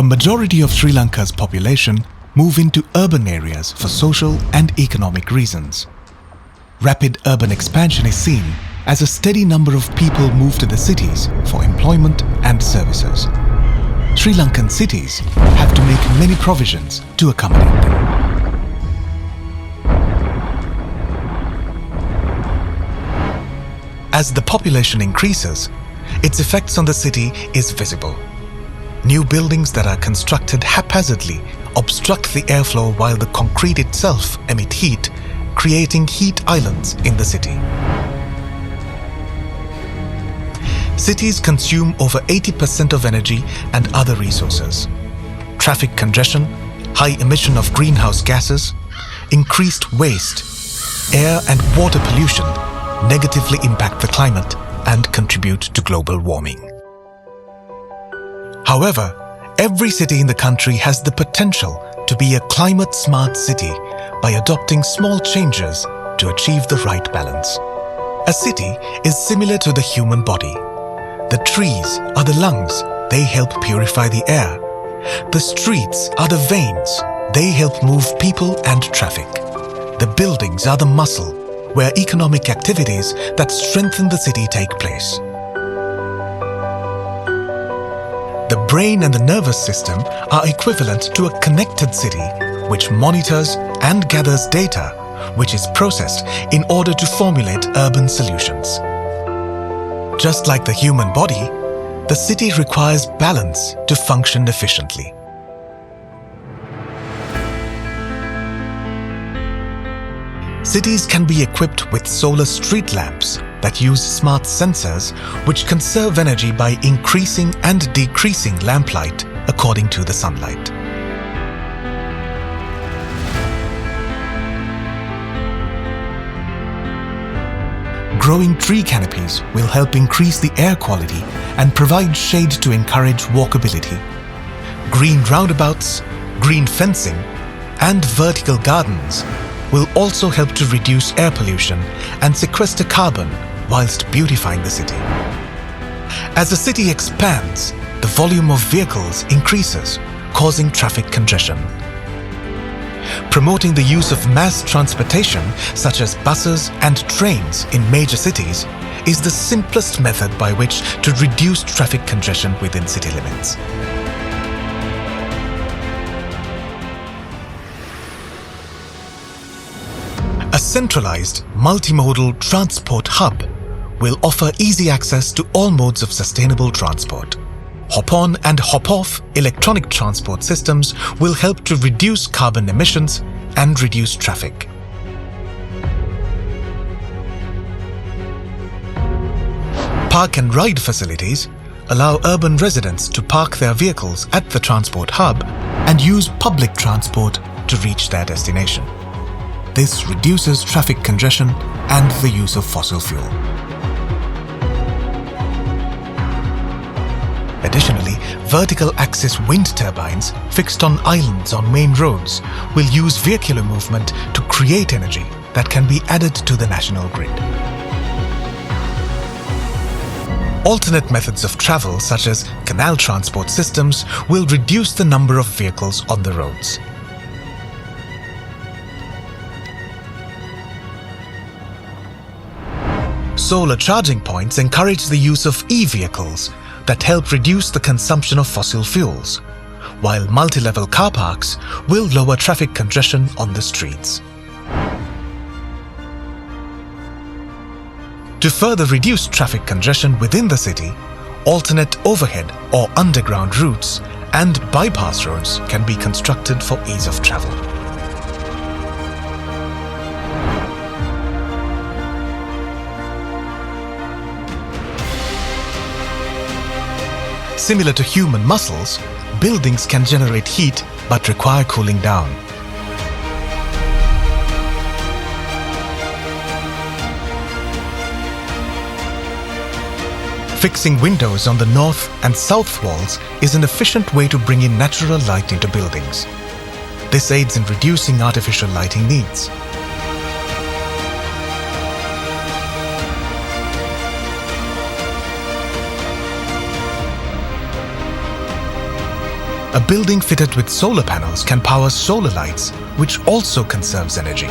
A majority of Sri Lanka's population move into urban areas for social and economic reasons. Rapid urban expansion is seen as a steady number of people move to the cities for employment and services. Sri Lankan cities have to make many provisions to accommodate them. As the population increases, its effects on the city is visible. New buildings that are constructed haphazardly obstruct the airflow while the concrete itself emits heat, creating heat islands in the city. Cities consume over 80% of energy and other resources. Traffic congestion, high emission of greenhouse gases, increased waste, air and water pollution negatively impact the climate and contribute to global warming. However, every city in the country has the potential to be a climate-smart city by adopting small changes to achieve the right balance. A city is similar to the human body. The trees are the lungs, they help purify the air. The streets are the veins, they help move people and traffic. The buildings are the muscle, where economic activities that strengthen the city take place. The brain and the nervous system are equivalent to a connected city which monitors and gathers data which is processed in order to formulate urban solutions. Just like the human body, the city requires balance to function efficiently. Cities can be equipped with solar street lamps that use smart sensors which conserve energy by increasing and decreasing lamplight according to the sunlight. Growing tree canopies will help increase the air quality and provide shade to encourage walkability. Green roundabouts, green fencing, and vertical gardens will also help to reduce air pollution and sequester carbon whilst beautifying the city. As the city expands, the volume of vehicles increases, causing traffic congestion. Promoting the use of mass transportation such as buses and trains in major cities is the simplest method by which to reduce traffic congestion within city limits. A centralized, multimodal transport hub will offer easy access to all modes of sustainable transport. Hop-on and hop-off electronic transport systems will help to reduce carbon emissions and reduce traffic. Park and ride facilities allow urban residents to park their vehicles at the transport hub and use public transport to reach their destination. This reduces traffic congestion and the use of fossil fuel. Additionally, vertical axis wind turbines fixed on islands on main roads will use vehicular movement to create energy that can be added to the national grid. Alternate methods of travel such as canal transport systems will reduce the number of vehicles on the roads. Solar charging points encourage the use of e-vehicles that help reduce the consumption of fossil fuels, while multi-level car parks will lower traffic congestion on the streets. To further reduce traffic congestion within the city, alternate overhead or underground routes and bypass roads can be constructed for ease of travel. Similar to human muscles, buildings can generate heat but require cooling down. Fixing windows on the north and south walls is an efficient way to bring in natural light into buildings. This aids in reducing artificial lighting needs. a building fitted with solar panels can power solar lights, which also conserves energy.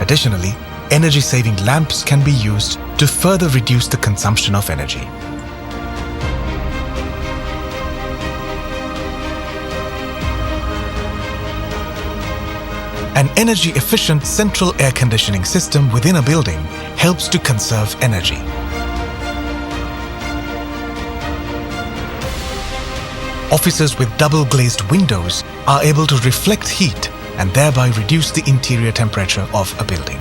Additionally, energy-saving lamps can be used to further reduce the consumption of energy. An energy-efficient central air conditioning system within a building helps to conserve energy. Offices with double-glazed windows are able to reflect heat and thereby reduce the interior temperature of a building.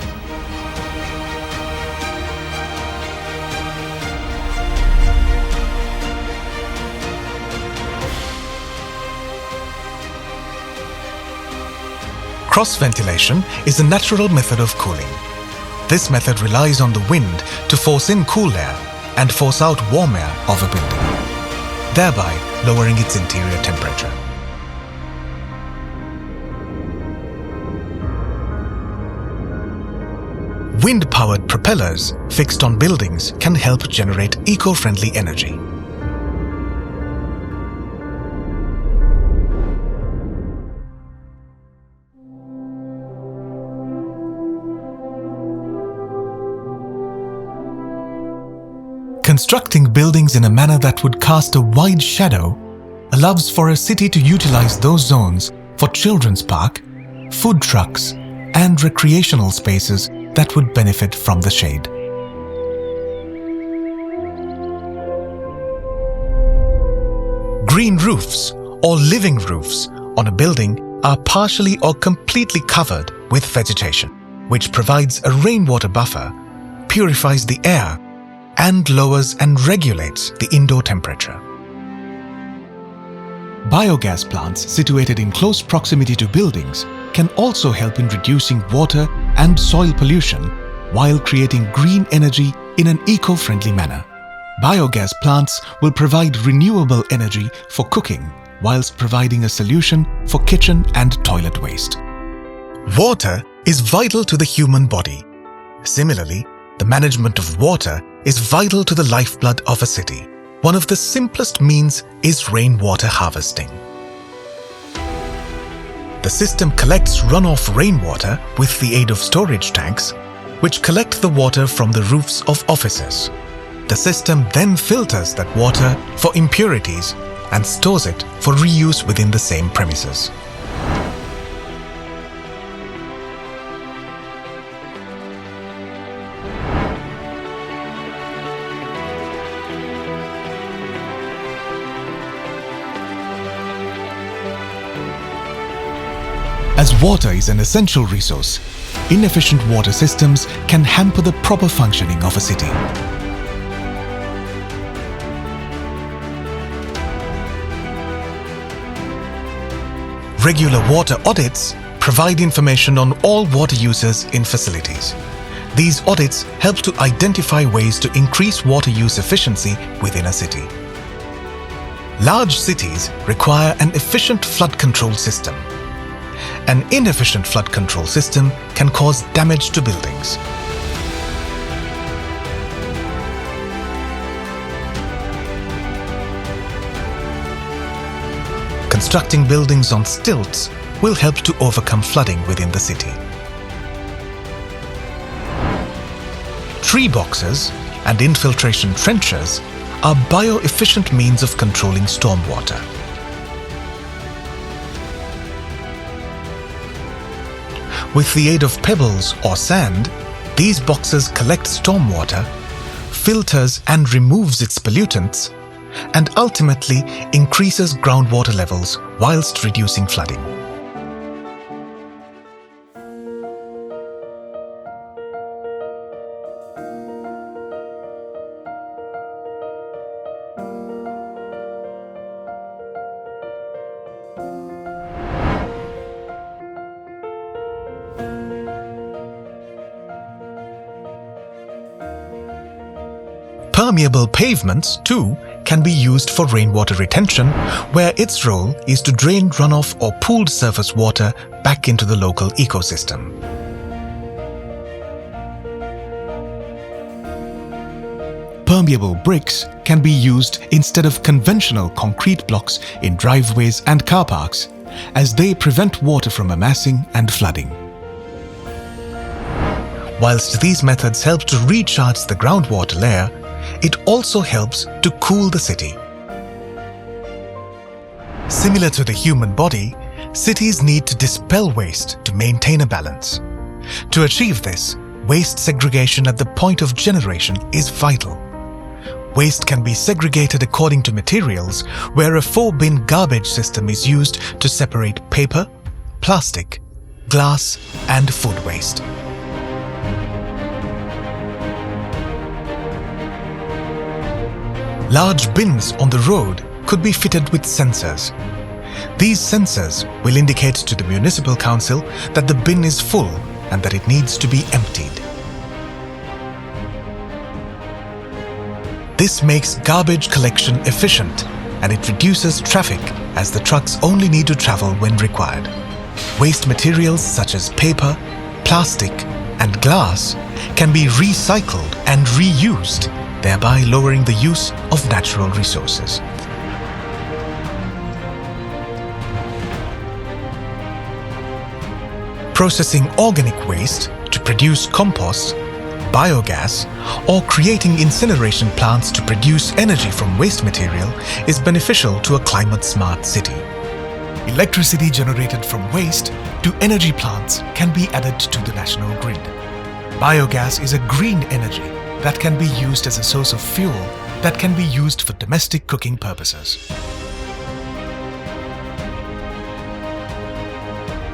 Cross-ventilation is a natural method of cooling. This method relies on the wind to force in cool air and force out warm air of a building, thereby lowering its interior temperature. Wind-powered propellers fixed on buildings can help generate eco-friendly energy. Constructing buildings in a manner that would cast a wide shadow allows for a city to utilize those zones for children's park, food trucks, and recreational spaces that would benefit from the shade. Green roofs or living roofs on a building are partially or completely covered with vegetation, which provides a rainwater buffer, purifies the air, and lowers and regulates the indoor temperature. Biogas plants situated in close proximity to buildings can also help in reducing water and soil pollution while creating green energy in an eco-friendly manner. Biogas plants will provide renewable energy for cooking whilst providing a solution for kitchen and toilet waste. Water is vital to the human body. Similarly, the management of water is vital to the lifeblood of a city. One of the simplest means is rainwater harvesting. The system collects runoff rainwater with the aid of storage tanks, which collect the water from the roofs of offices. The system then filters that water for impurities and stores it for reuse within the same premises. As water is an essential resource, inefficient water systems can hamper the proper functioning of a city. Regular water audits provide information on all water users in facilities. These audits help to identify ways to increase water use efficiency within a city. Large cities require an efficient flood control system. An inefficient flood control system can cause damage to buildings. Constructing buildings on stilts will help to overcome flooding within the city. Tree boxes and infiltration trenches are bio-efficient means of controlling stormwater. With the aid of pebbles or sand, these boxes collect stormwater, filters and removes its pollutants, and ultimately increases groundwater levels whilst reducing flooding. Permeable pavements, too, can be used for rainwater retention, where its role is to drain runoff or pooled surface water back into the local ecosystem. impermeable bricks can be used instead of conventional concrete blocks in driveways and car parks, as they prevent water from amassing and flooding. Whilst these methods help to recharge the groundwater layer, it also helps to cool the city. Similar to the human body, cities need to dispel waste to maintain a balance. To achieve this, waste segregation at the point of generation is vital. Waste can be segregated according to materials, where a 4-bin garbage system is used to separate paper, plastic, glass, and food waste. Large bins on the road could be fitted with sensors. These sensors will indicate to the municipal council that the bin is full and that it needs to be emptied. This makes garbage collection efficient, and it reduces traffic as the trucks only need to travel when required. Waste materials such as paper, plastic, and glass can be recycled and reused, thereby lowering the use of natural resources. Processing organic waste to produce compost, biogas, or creating incineration plants to produce energy from waste material is beneficial to a climate-smart city. Electricity generated from waste to energy plants can be added to the national grid. Biogas is a green energy that can be used as a source of fuel that can be used for domestic cooking purposes.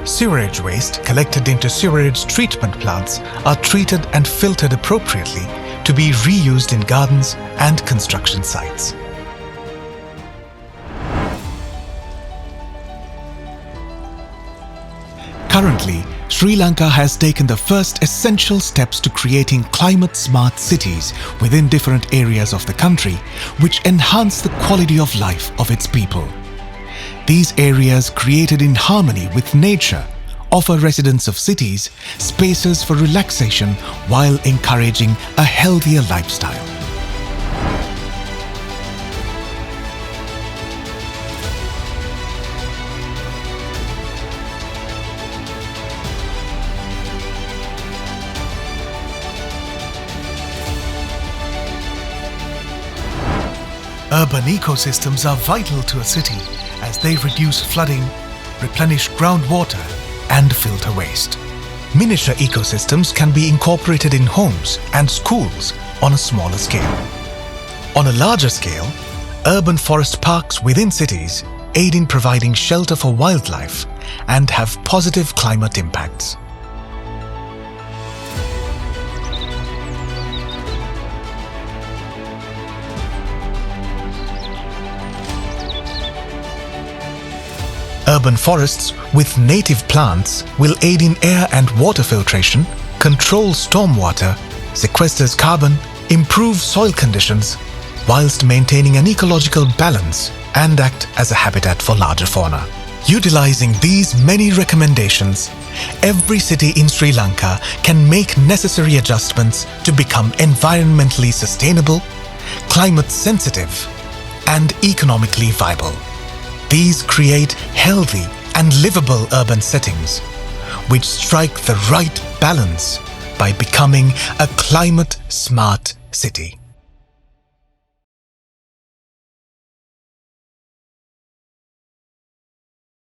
Sewerage waste collected into sewerage treatment plants are treated and filtered appropriately to be reused in gardens and construction sites. Currently, Sri Lanka has taken the first essential steps to creating climate-smart cities within different areas of the country, which enhance the quality of life of its people. These areas, created in harmony with nature, offer residents of cities spaces for relaxation while encouraging a healthier lifestyle. Urban ecosystems are vital to a city as they reduce flooding, replenish groundwater, and filter waste. Miniature ecosystems can be incorporated in homes and schools on a smaller scale. On a larger scale, urban forest parks within cities aid in providing shelter for wildlife and have positive climate impacts. Urban forests with native plants will aid in air and water filtration, control stormwater, sequesters carbon, improve soil conditions, whilst maintaining an ecological balance and act as a habitat for larger fauna. Utilizing these many recommendations, every city in Sri Lanka can make necessary adjustments to become environmentally sustainable, climate sensitive, and economically viable. These create healthy and livable urban settings, which strike the right balance by becoming a climate-smart city.